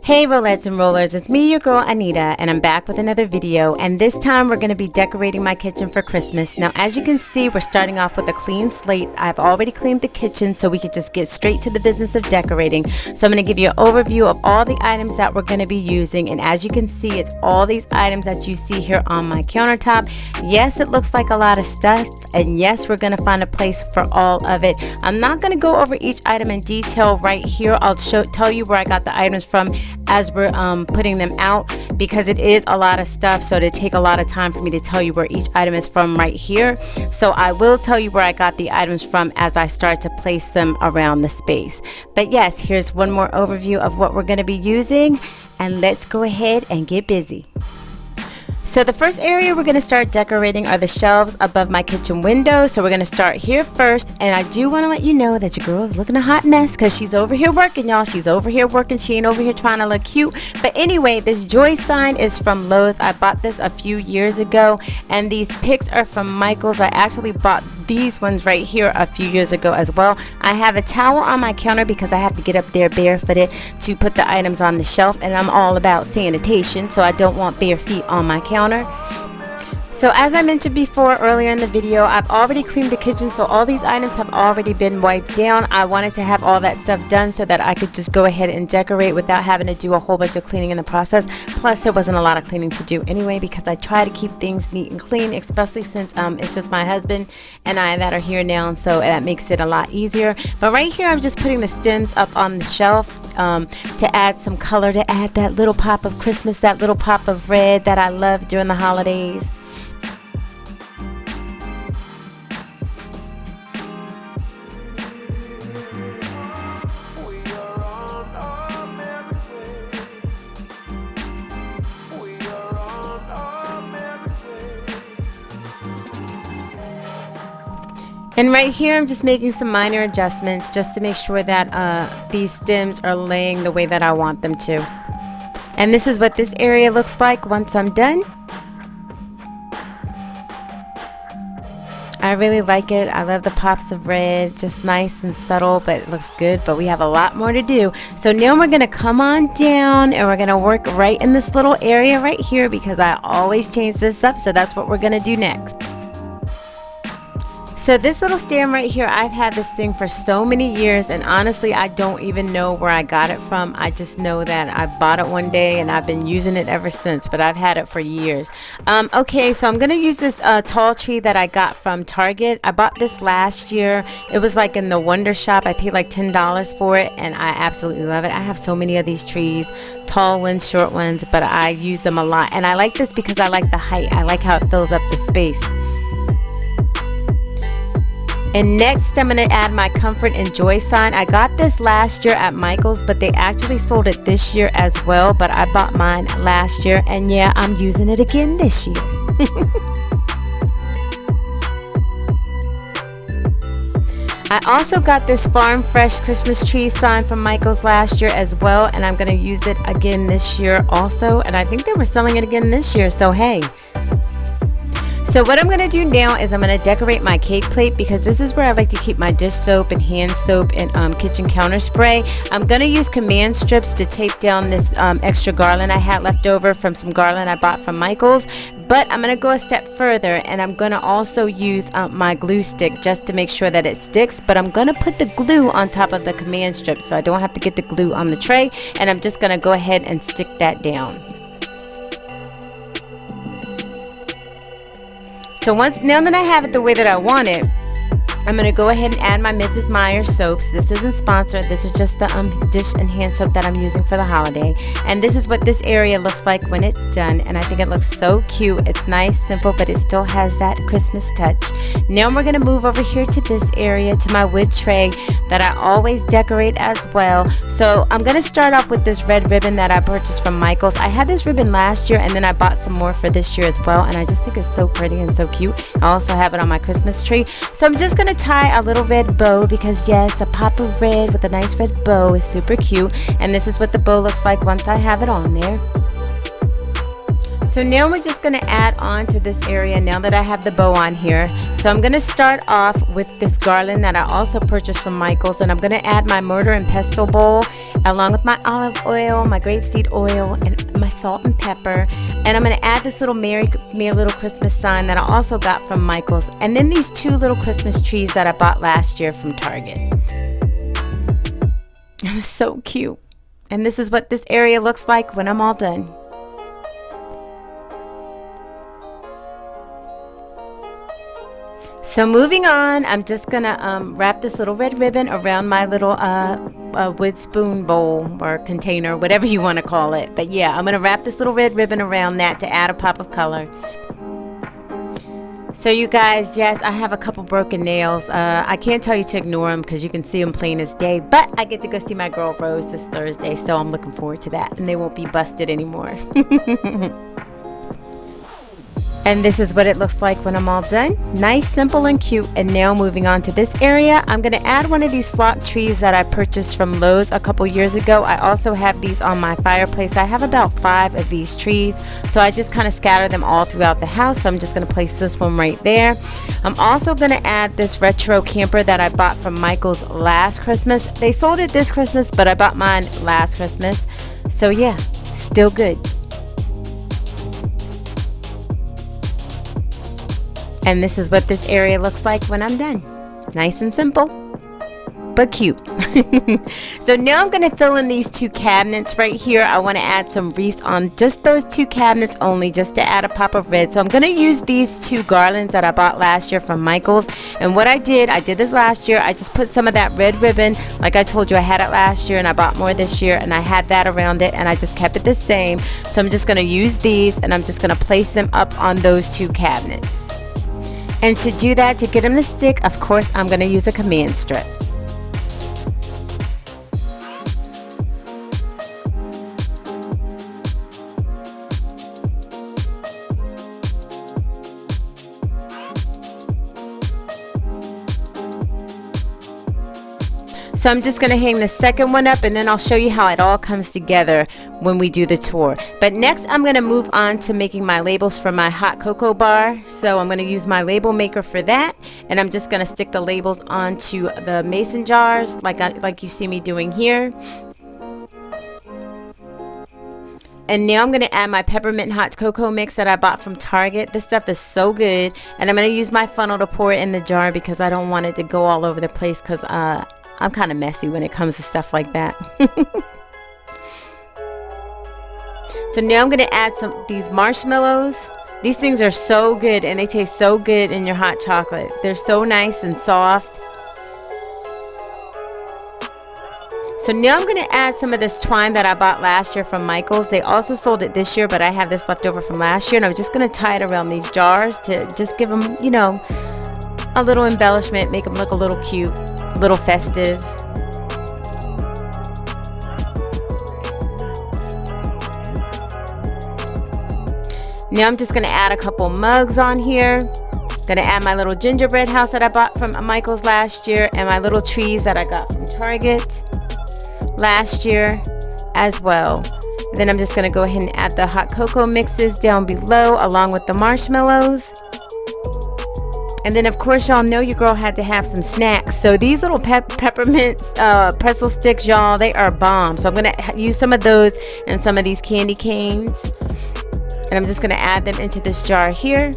Hey Rollettes and Rollers, it's me, your girl Anita, and I'm back with another video, and this time we're going to be decorating my kitchen for Christmas. Now as you can see, we're starting off with a clean slate. I've already cleaned the kitchen so we could just get straight to the business of decorating. So I'm going to give you an overview of all the items that we're going to be using, and as you can see, it's all these items that you see here on my countertop. Yes, it looks like a lot of stuff, and yes, we're going to find a place for all of it. I'm not going to go over each item in detail right here. I'll tell you where I got the items from as we're putting them out, because it is a lot of stuff, so it'd take a lot of time for me to tell you where each item is from right here. So I will tell you where I got the items from as I start to place them around the space. But yes, here's one more overview of what we're going to be using, and let's go ahead and get busy. So the first area we're going to start decorating are the shelves above my kitchen window. So we're going to start here first, and I do want to let you know that your girl is looking a hot mess because she's over here working, y'all. She's over here working. She ain't over here trying to look cute. But anyway, this joy sign is from Lowe's. I bought this a few years ago, and these picks are from Michael's. I actually bought these ones right here a few years ago as well. I have a towel on my counter because I have to get up there barefooted to put the items on the shelf, and I'm all about sanitation, so I don't want bare feet on my counter. So as I mentioned before earlier in the video, I've already cleaned the kitchen, so all these items have already been wiped down. I wanted to have all that stuff done so that I could just go ahead and decorate without having to do a whole bunch of cleaning in the process. Plus there wasn't a lot of cleaning to do anyway, because I try to keep things neat and clean, especially since it's just my husband and I that are here now, and so that makes it a lot easier. But right here I'm just putting the stems up on the shelf to add some color, to add that little pop of Christmas, that little pop of red that I love during the holidays. And right here I'm just making some minor adjustments just to make sure that these stems are laying the way that I want them to. And this is what this area looks like once I'm done. I really like it. I love the pops of red, just nice and subtle, but it looks good. But we have a lot more to do. So now we're going to come on down and we're going to work right in this little area right here, because I always change this up. So that's what we're going to do next. So this little stand right here, I've had this thing for so many years, and honestly I don't even know where I got it from. I just know that I bought it one day and I've been using it ever since, but I've had it for years. Okay, so I'm gonna use this tall tree that I got from Target. I bought this last year. It was like in the Wonder Shop. I paid like $10 for it, and I absolutely love it. I have so many of these trees, tall ones, short ones, but I use them a lot, and I like this because I like the height. I like how it fills up the space. And next I'm going to add my Comfort and Joy sign. I got this last year at Michael's, but they actually sold it this year as well, but I bought mine last year, and yeah, I'm using it again this year. I also got this Farm Fresh Christmas tree sign from Michael's last year as well, and I'm going to use it again this year also, and I think they were selling it again this year, so hey. So what I'm going to do now is I'm going to decorate my cake plate, because this is where I like to keep my dish soap and hand soap and kitchen counter spray. I'm going to use command strips to tape down this extra garland I had left over from some garland I bought from Michael's. But I'm going to go a step further, and I'm going to also use my glue stick just to make sure that it sticks. But I'm going to put the glue on top of the command strip so I don't have to get the glue on the tray, and I'm just going to go ahead and stick that down. So now that I have it the way that I want it, I'm going to go ahead and add my Mrs. Meyer's soaps. This isn't sponsored. This is just the dish and hand soap that I'm using for the holiday. And this is what this area looks like when it's done. And I think it looks so cute. It's nice, simple, but it still has that Christmas touch. Now we're going to move over here to this area, to my wood tray that I always decorate as well. So I'm going to start off with this red ribbon that I purchased from Michael's. I had this ribbon last year, and then I bought some more for this year as well. And I just think it's so pretty and so cute. I also have it on my Christmas tree. So I'm just going to tie a little red bow, because yes, a pop of red with a nice red bow is super cute, and this is what the bow looks like once I have it on there. So now we're just going to add on to this area now that I have the bow on here. So I'm going to start off with this garland that I also purchased from Michael's, and I'm going to add my mortar and pestle bowl, along with my olive oil, my grapeseed oil, and my salt and pepper. And I'm going to add this little Merry Me a Little Christmas sign that I also got from Michael's. And then these 2 little Christmas trees that I bought last year from Target. It was so cute. And this is what this area looks like when I'm all done. So moving on, I'm just gonna wrap this little red ribbon around my little wood spoon bowl or container, whatever you want to call it. But yeah, I'm gonna wrap this little red ribbon around that to add a pop of color. So you guys, yes, I have a couple broken nails. I can't tell you to ignore them because you can see them plain as day. But I get to go see my girl Rose this Thursday, so I'm looking forward to that. And they won't be busted anymore. And this is what it looks like when I'm all done. Nice, simple, and cute. And now moving on to this area, I'm going to add one of these flock trees that I purchased from Lowe's a couple years ago. I also have these on my fireplace. I have about 5 of these trees, so I just kind of scatter them all throughout the house. So I'm just going to place this one right there. I'm also going to add this retro camper that I bought from Michael's last Christmas. They sold it this Christmas, but I bought mine last Christmas. So yeah, still good. And this is what this area looks like when I'm done. Nice and simple, but cute. So now I'm going to fill in these 2 cabinets right here. I want to add some wreaths on just those 2 cabinets only, just to add a pop of red. So I'm going to use these 2 garlands that I bought last year from Michael's. And what I did this last year. I just put some of that red ribbon, like I told you, I had it last year and I bought more this year, and I had that around it, and I just kept it the same. So I'm just going to use these, and I'm just going to place them up on those 2 cabinets. And to do that, to get them to stick, of course, I'm going to use a command strip. So I'm just going to hang the second one up, and then I'll show you how it all comes together when we do the tour. But next I'm going to move on to making my labels for my hot cocoa bar. So I'm going to use my label maker for that, and I'm just going to stick the labels onto the mason jars like you see me doing here. And now I'm going to add my peppermint hot cocoa mix that I bought from Target. This stuff is so good, and I'm going to use my funnel to pour it in the jar because I don't want it to go all over the place, because I'm kind of messy when it comes to stuff like that. So now I'm going to add these marshmallows. These things are so good, and they taste so good in your hot chocolate. They're so nice and soft. So now I'm going to add some of this twine that I bought last year from Michael's. They also sold it this year, but I have this left over from last year, and I'm just going to tie it around these jars to just give them, you know, a little embellishment, make them look a little cute, a little festive. Now I'm just going to add a couple mugs on here. Going to add my little gingerbread house that I bought from Michael's last year, and my little trees that I got from Target last year as well. And then I'm just going to go ahead and add the hot cocoa mixes down below along with the marshmallows. And then of course y'all know your girl had to have some snacks. So these little peppermint pretzel sticks, y'all, they are bomb. So I'm going to use some of those and some of these candy canes. And I'm just going to add them into this jar here.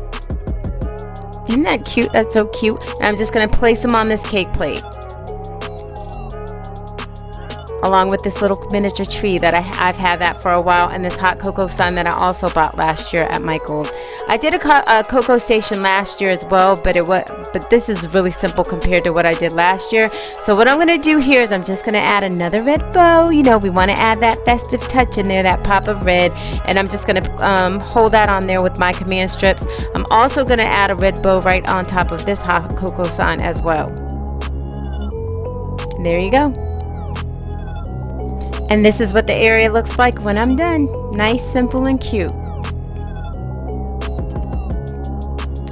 Isn't that cute? That's so cute. And I'm just going to place them on this cake plate, along with this little miniature tree that I've had that for a while, and this hot cocoa sun that I also bought last year at Michael's. I did a cocoa station last year as well, but this is really simple compared to what I did last year. So what I'm going to do here is I'm just going to add another red bow. You know, we want to add that festive touch in there, that pop of red, and I'm just going to hold that on there with my command strips. I'm also going to add a red bow right on top of this hot cocoa sign as well. And there you go. And this is what the area looks like when I'm done. Nice, simple, and cute.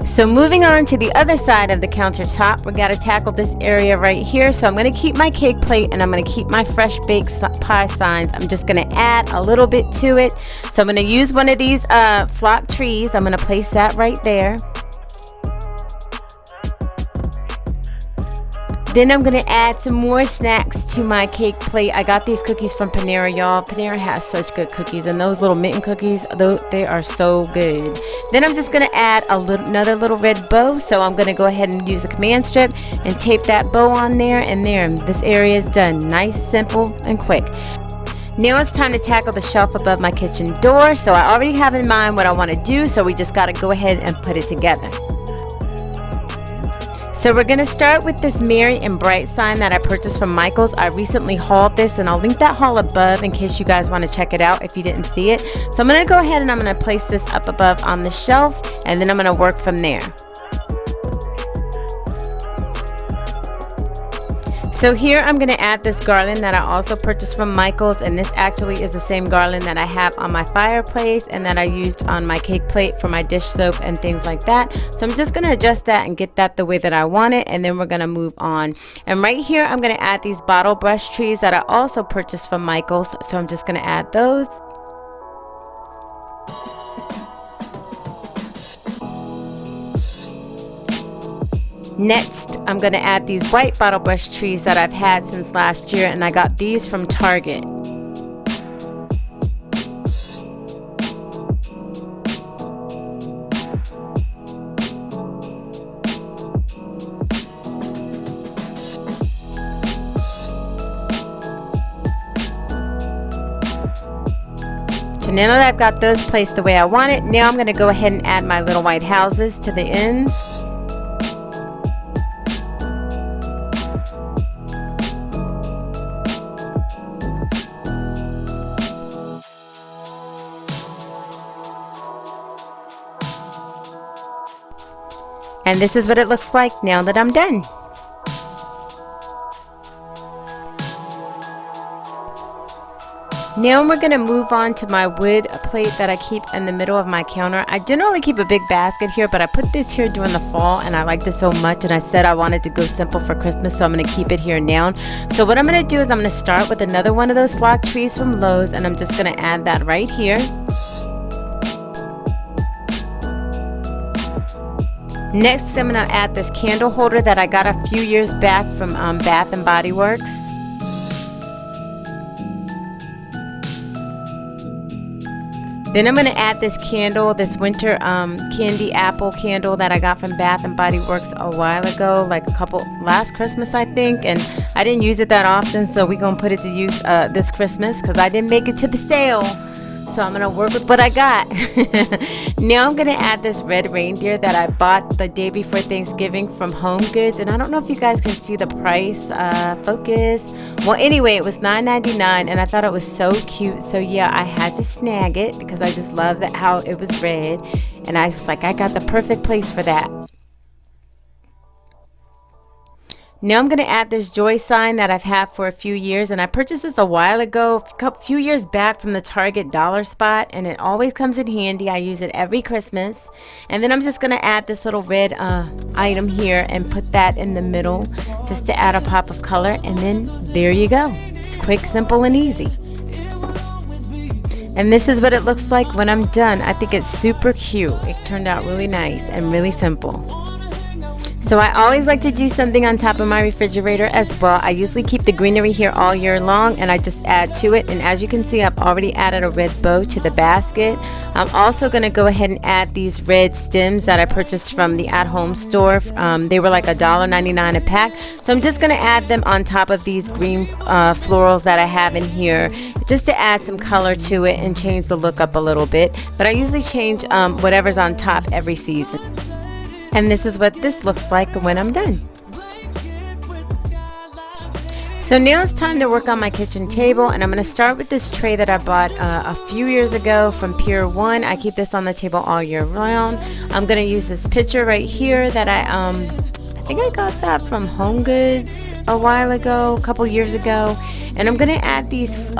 So moving on to the other side of the countertop, we got to tackle this area right here. So I'm going to keep my cake plate, and I'm going to keep my fresh baked pie signs. I'm just going to add a little bit to it. So I'm going to use one of these flock trees. I'm going to place that right there. Then I'm gonna add some more snacks to my cake plate. I got these cookies from Panera, y'all. Panera has such good cookies, and those little mitten cookies, they are so good. Then I'm just gonna add another little red bow. So I'm gonna go ahead and use a command strip and tape that bow on there, and there, this area is done. Nice, simple, and quick. Now it's time to tackle the shelf above my kitchen door. So I already have in mind what I want to do, so we just got to go ahead and put it together. So we're going to start with this Merry and Bright sign that I purchased from Michael's. I recently hauled this, and I'll link that haul above in case you guys want to check it out if you didn't see it. So I'm going to go ahead and I'm going to place this up above on the shelf, and then I'm going to work from there. So here I'm going to add this garland that I also purchased from Michael's, and this actually is the same garland that I have on my fireplace and that I used on my cake plate for my dish soap and things like that. So I'm just going to adjust that and get that the way that I want it, and then we're going to move on. And right here I'm going to add these bottle brush trees that I also purchased from Michael's, so I'm just going to add those. Next, I'm going to add these white bottle brush trees that I've had since last year, and I got these from Target. So now that I've got those placed the way I want it, now I'm going to go ahead and add my little white houses to the ends. And this is what it looks like now that I'm done. Now we're going to move on to my wood plate that I keep in the middle of my counter. I generally keep a big basket here, but I put this here during the fall and I liked it so much, and I said I wanted to go simple for Christmas, so I'm going to keep it here now. So what I'm going to do is I'm going to start with another one of those flock trees from Lowe's, and I'm just going to add that right here. Next, I'm going to add this candle holder that I got a few years back from Bath and Body Works. Then I'm going to add this candle, this winter candy apple candle that I got from Bath and Body Works a while ago, like last Christmas I think, and I didn't use it that often, so we're going to put it to use this Christmas because I didn't make it to the sale. So I'm going to work with what I got. Now I'm going to add this red reindeer that I bought the day before Thanksgiving from Home Goods. And I don't know if you guys can see the price. Focus. Well, anyway, it was $9.99 and I thought it was so cute. So yeah, I had to snag it because I just love how it was red. And I was like, I got the perfect place for that. Now I'm going to add this joy sign that I've had for a few years, and I purchased this a while ago, a few years back from the Target dollar spot, and it always comes in handy. I use it every Christmas. And then I'm just going to add this little red item here and put that in the middle just to add a pop of color, and then there you go. It's quick, simple, and easy. And this is what it looks like when I'm done. I think it's super cute. It turned out really nice and really simple. So I always like to do something on top of my refrigerator as well. I usually keep the greenery here all year long, and I just add to it. And as you can see, I've already added a red bow to the basket. I'm also going to go ahead and add these red stems that I purchased from the at-home store. They were like $1.99 a pack. So I'm just going to add them on top of these green florals that I have in here, just to add some color to it and change the look up a little bit. But I usually change whatever's on top every season. And this is what this looks like when I'm done. So now it's time to work on my kitchen table, and I'm going to start with this tray that I bought a few years ago from Pier 1. I keep this on the table all year round. I'm going to use this pitcher right here that I think I got that from Home Goods a while ago, a couple years ago. And I'm going to add these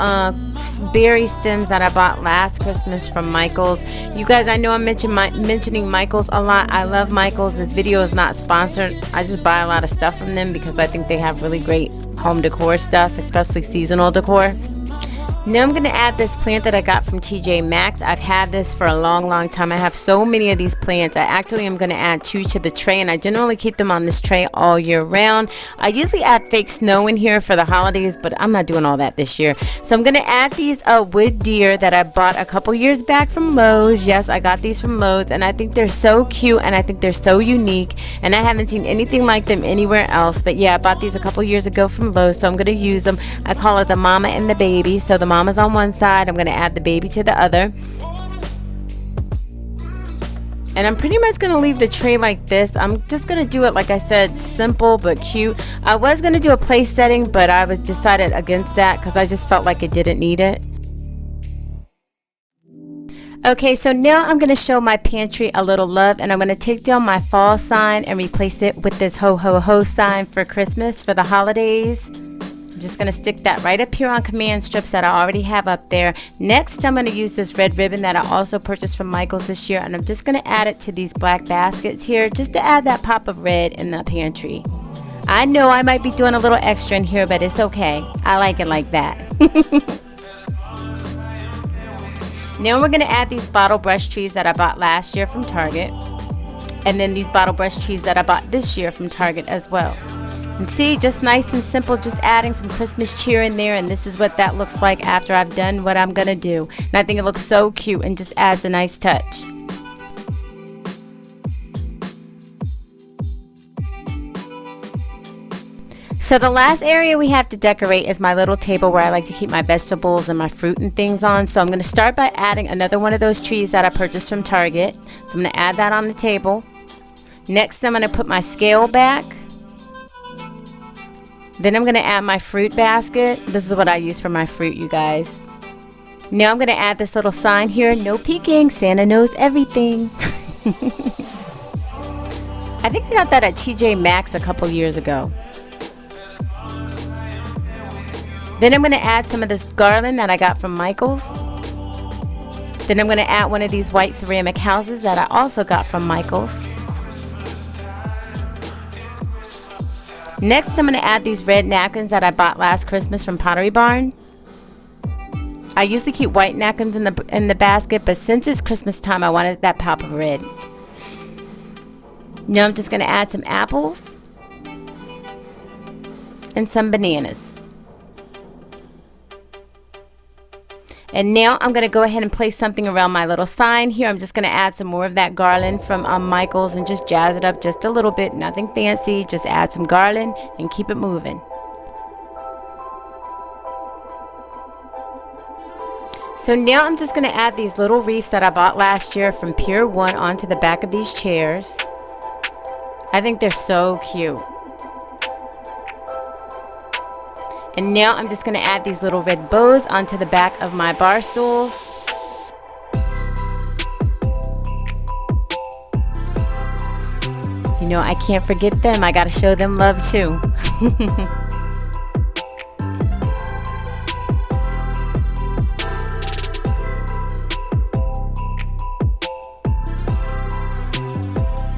berry stems that I bought last Christmas from Michael's. You guys, I know I'm mentioning Michael's a lot. I love Michael's. This video is not sponsored. I just buy a lot of stuff from them because I think they have really great home decor stuff, especially seasonal decor. Now I'm going to add this plant that I got from TJ Maxx. I've had this for a long time. I have so many of these plants. I actually am going to add 2 to the tray, and I generally keep them on this tray all year round. I usually add fake snow in here for the holidays, but I'm not doing all that this year. So I'm going to add these wood deer that I bought a couple years back from Lowe's. Yes, I got these from Lowe's, and I think they're so cute, and I think they're so unique, and I haven't seen anything like them anywhere else. But yeah, I bought these a couple years ago from Lowe's, so I'm going to use them. I call it the mama and the baby. So the mama's on one side, I'm going to add the baby to the other, and I'm pretty much going to leave the tray like this. I'm just going to do it, like I said, simple but cute. I was going to do a place setting, but I was decided against that because I just felt like it didn't need it. Okay, so now I'm going to show my pantry a little love, and I'm going to take down my fall sign and replace it with this ho ho ho sign for Christmas, for the holidays. I'm just going to stick that right up here on command strips that I already have up there. Next, I'm going to use this red ribbon that I also purchased from Michael's this year, and I'm just going to add it to these black baskets here just to add that pop of red in the pantry. I know I might be doing a little extra in here, but it's okay. I like it like that. Now we're going to add these bottle brush trees that I bought last year from Target, and then these bottle brush trees that I bought this year from Target as well. And see, just nice and simple, just adding some Christmas cheer in there, and this is what that looks like after I've done what I'm gonna do. And I think it looks so cute and just adds a nice touch. So the last area we have to decorate is my little table where I like to keep my vegetables and my fruit and things on. So I'm going to start by adding another one of those trees that I purchased from Target. So I'm going to add that on the table. Next, I'm going to put my scale back. Then I'm going to add my fruit basket. This is what I use for my fruit, you guys. Now I'm going to add this little sign here. No peeking. Santa knows everything. I think I got that at TJ Maxx a couple years ago. Then I'm going to add some of this garland that I got from Michael's. Then I'm going to add one of these white ceramic houses that I also got from Michael's. Next, I'm going to add these red napkins that I bought last Christmas from Pottery Barn. I usually keep white napkins in the basket, but since it's Christmas time, I wanted that pop of red. Now I'm just going to add some apples and some bananas. And now I'm going to go ahead and place something around my little sign here. I'm just going to add some more of that garland from Michael's and just jazz it up just a little bit. Nothing fancy. Just add some garland and keep it moving. So now I'm just going to add these little wreaths that I bought last year from Pier 1 onto the back of these chairs. I think they're so cute. And now I'm just going to add these little red bows onto the back of my bar stools. You know, I can't forget them. I got to show them love too.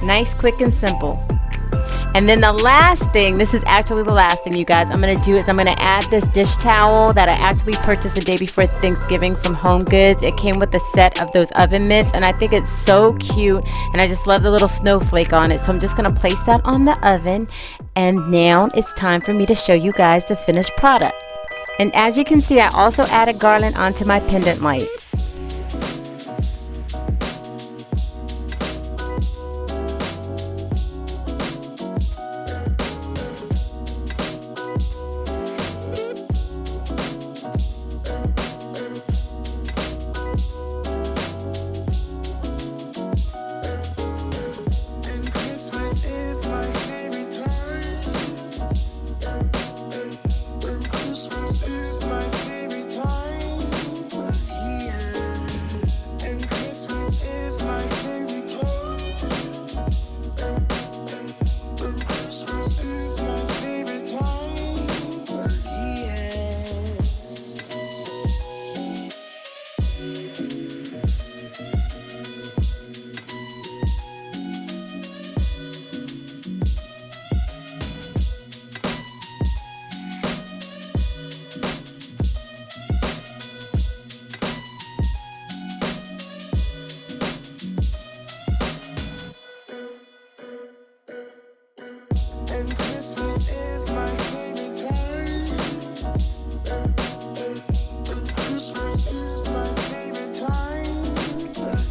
Nice, quick, and simple. And then the last thing, this is actually the last thing, you guys, I'm going to do is I'm going to add this dish towel that I actually purchased the day before Thanksgiving from Home Goods. It came with a set of those oven mitts, and I think it's so cute, and I just love the little snowflake on it. So I'm just going to place that on the oven, and now it's time for me to show you guys the finished product. And as you can see, I also added garland onto my pendant lights.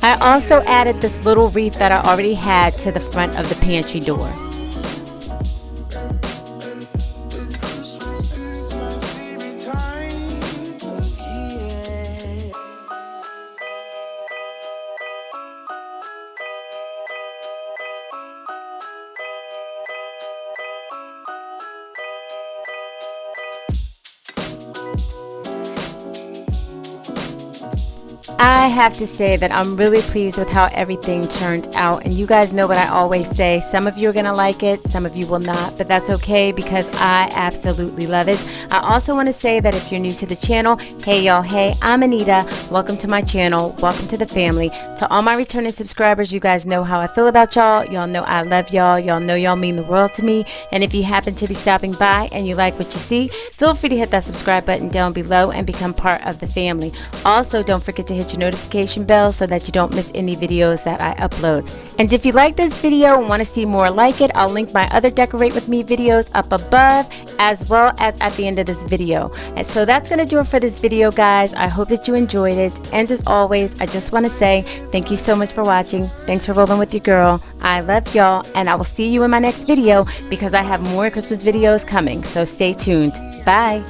I also added this little wreath that I already had to the front of the pantry door. I have to say that I'm really pleased with how everything turned out, and you guys know what I always say, some of you are gonna like it, some of you will not, but that's okay because I absolutely love it. I also want to say that if you're new to the channel, hey y'all, hey, I'm Anita, welcome to my channel, welcome to the family. To all my returning subscribers, you guys know how I feel about y'all, y'all know I love y'all, y'all know y'all mean the world to me, and if you happen to be stopping by and you like what you see, feel free to hit that subscribe button down below and become part of the family. Also, don't forget to hit your notification bell so that you don't miss any videos that I upload. And if you like this video and want to see more like it, I'll link my other Decorate With Me videos up above as well as at the end of this video. And so that's going to do it for this video, guys. I hope that you enjoyed it. And as always, I just want to say thank you so much for watching. Thanks for rolling with your girl. I love y'all, and I will see you in my next video because I have more Christmas videos coming. So stay tuned. Bye.